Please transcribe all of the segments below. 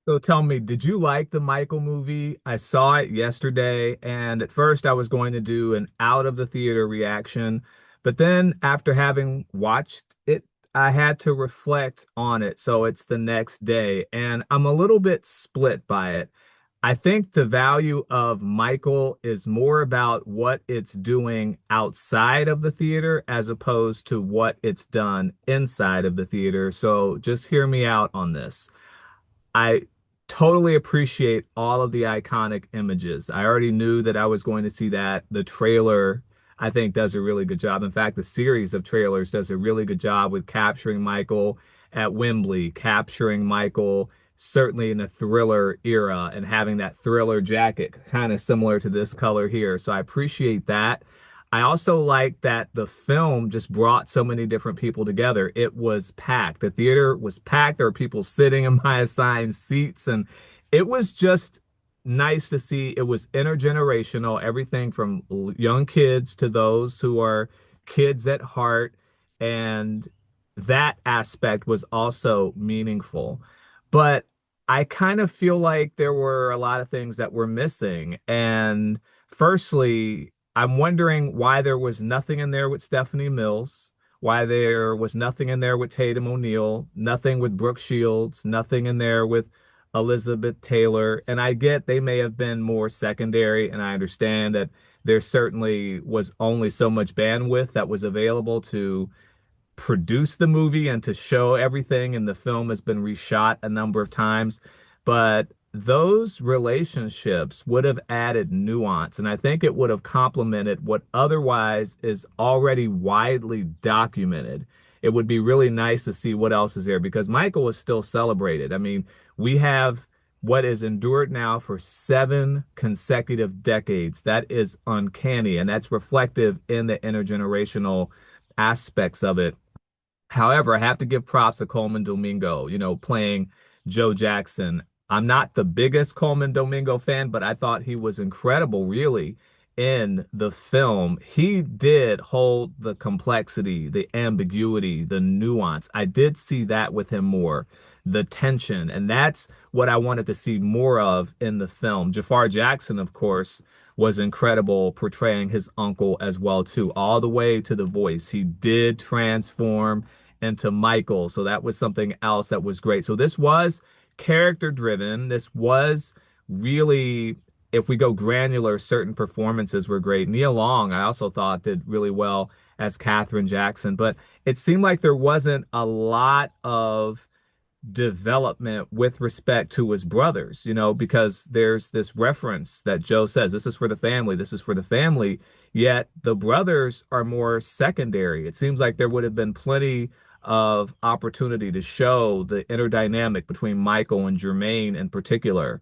So tell me, did you like the Michael movie? I saw it yesterday, and at first I was going to do an out of the theater reaction, but then after having watched it, I had to reflect on it. So it's the next day, and I'm a little bit split by it. I think the value of Michael is more about what it's doing outside of the theater as opposed to what it's done inside of the theater. So just hear me out on this. I totally appreciate all of the iconic images. I already knew that I was going to see that. The trailer, I think, does a really good job. In fact, the series of trailers does a really good job with capturing Michael at Wembley, capturing Michael certainly in the Thriller era and having that Thriller jacket kind of similar to this color here. So I appreciate that. I also like that the film just brought so many different people together. It was packed. The theater was packed. There were people sitting in my assigned seats, and it was just nice to see. It was intergenerational, everything from young kids to those who are kids at heart. And that aspect was also meaningful. But I kind of feel like there were a lot of things that were missing. And firstly, I'm wondering why there was nothing in there with Stephanie Mills, why there was nothing in there with Tatum O'Neal, nothing with Brooke Shields, nothing in there with Elizabeth Taylor. And I get they may have been more secondary, and I understand that there certainly was only so much bandwidth that was available to produce the movie and to show everything, and the film has been reshot a number of times. But those relationships would have added nuance, and I think it would have complemented what otherwise is already widely documented. It would be really nice to see what else is there because Michael is still celebrated. I mean, we have what is endured now for 7 consecutive decades. That is uncanny, and that's reflective in the intergenerational aspects of it. However, I have to give props to Coleman Domingo, playing Joe Jackson. I'm not the biggest Coleman Domingo fan, but I thought he was incredible, really, in the film. He did hold the complexity, the ambiguity, the nuance. I did see that with him more, the tension, and that's what I wanted to see more of in the film. Jafar Jackson, of course, was incredible portraying his uncle as well too, all the way to the voice. He did transform into Michael. So that was something else that was great. So this was character driven. This was really, if we go granular, certain performances were great. Nia Long, I also thought did really well as Katherine Jackson, but it seemed like there wasn't a lot of development with respect to his brothers, because there's this reference that Joe says, this is for the family, this is for the family, yet the brothers are more secondary. It seems like there would have been plenty of opportunity to show the interdynamic between Michael and Jermaine in particular,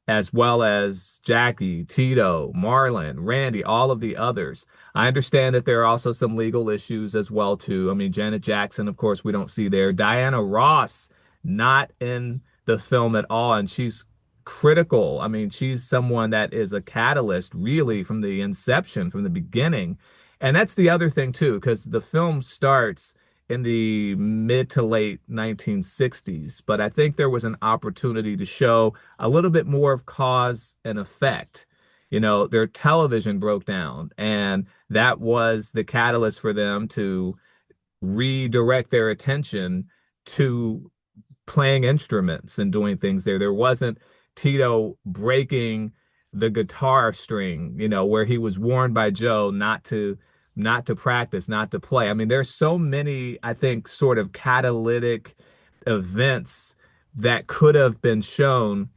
as well as Jackie, Tito, Marlon, Randy, all of the others. I understand that there are also some legal issues as well too. I mean, Janet Jackson, of course, we don't see there. Diana Ross, not in the film at all, and she's critical. I mean, she's someone that is a catalyst really from the inception, from the beginning. And that's the other thing too, because the film starts in the mid to late 1960s, but I think there was an opportunity to show a little bit more of cause and effect. Their television broke down, and that was the catalyst for them to redirect their attention to playing instruments and doing things there. There wasn't Tito breaking the guitar string, where he was warned by Joe not to practice, not to play. I mean, there's so many, I think, sort of catalytic events that could have been shown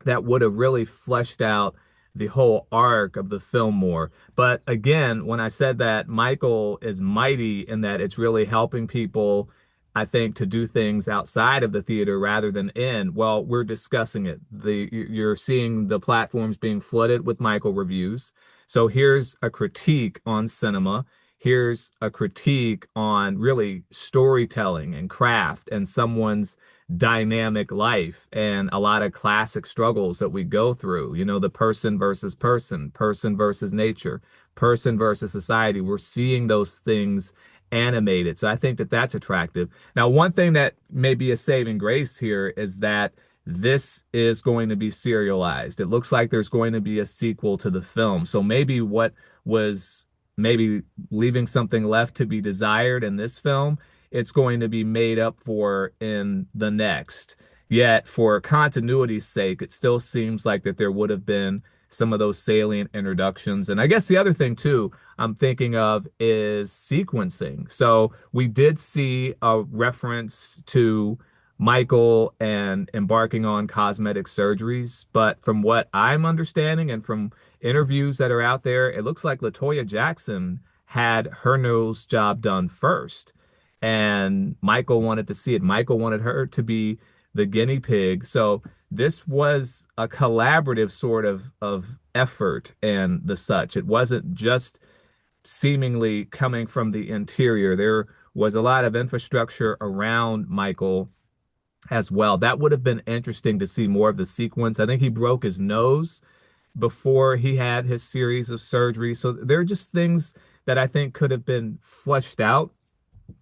that would have really fleshed out the whole arc of the film more. But again, when I said that Michael is mighty in that it's really helping people, I think, to do things outside of the theater rather than in, well, we're discussing it. You're seeing the platforms being flooded with Michael reviews. So here's a critique on cinema. Here's a critique on really storytelling and craft and someone's dynamic life and a lot of classic struggles that we go through, the person versus person, person versus nature, person versus society. We're seeing those things animated. So I think that that's attractive. Now, one thing that may be a saving grace here is that this is going to be serialized. It looks like there's going to be a sequel to the film. So maybe what was maybe leaving something left to be desired in this film, it's going to be made up for in the next. Yet, for continuity's sake, it still seems like that there would have been some of those salient introductions. And I guess the other thing too, I'm thinking of is sequencing. So we did see a reference to Michael and embarking on cosmetic surgeries, but from what I'm understanding and from interviews that are out there, it looks like LaToya Jackson had her nose job done first. And Michael wanted to see it. Michael wanted her to be the guinea pig. So this was a collaborative sort of effort and the such. It wasn't just seemingly coming from the interior. There was a lot of infrastructure around Michael as well. That would have been interesting to see more of the sequence. I think he broke his nose before he had his series of surgery. So there are just things that I think could have been fleshed out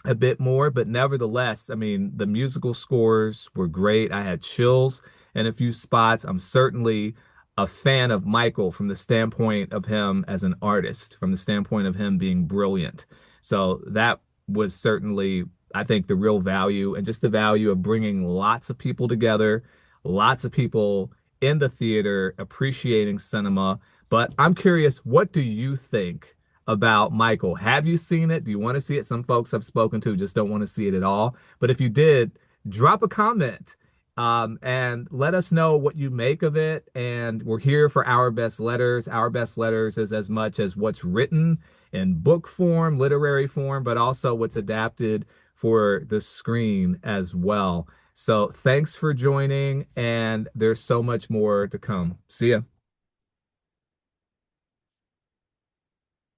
a bit more, but nevertheless, I mean, the musical scores were great. I had chills in a few spots. I'm certainly a fan of Michael from the standpoint of him as an artist, from the standpoint of him being brilliant. So that was certainly, I think, the real value and just the value of bringing lots of people together, lots of people in the theater appreciating cinema. But I'm curious, what do you think about Michael? Have you seen it? Do you want to see it? Some folks I've spoken to just don't want to see it at all. But if you did, drop a comment and let us know what you make of it. And we're here for Our Best Letters. Our Best Letters is as much as what's written in book form, literary form, but also what's adapted for the screen as well. So thanks for joining, and there's so much more to come. See ya.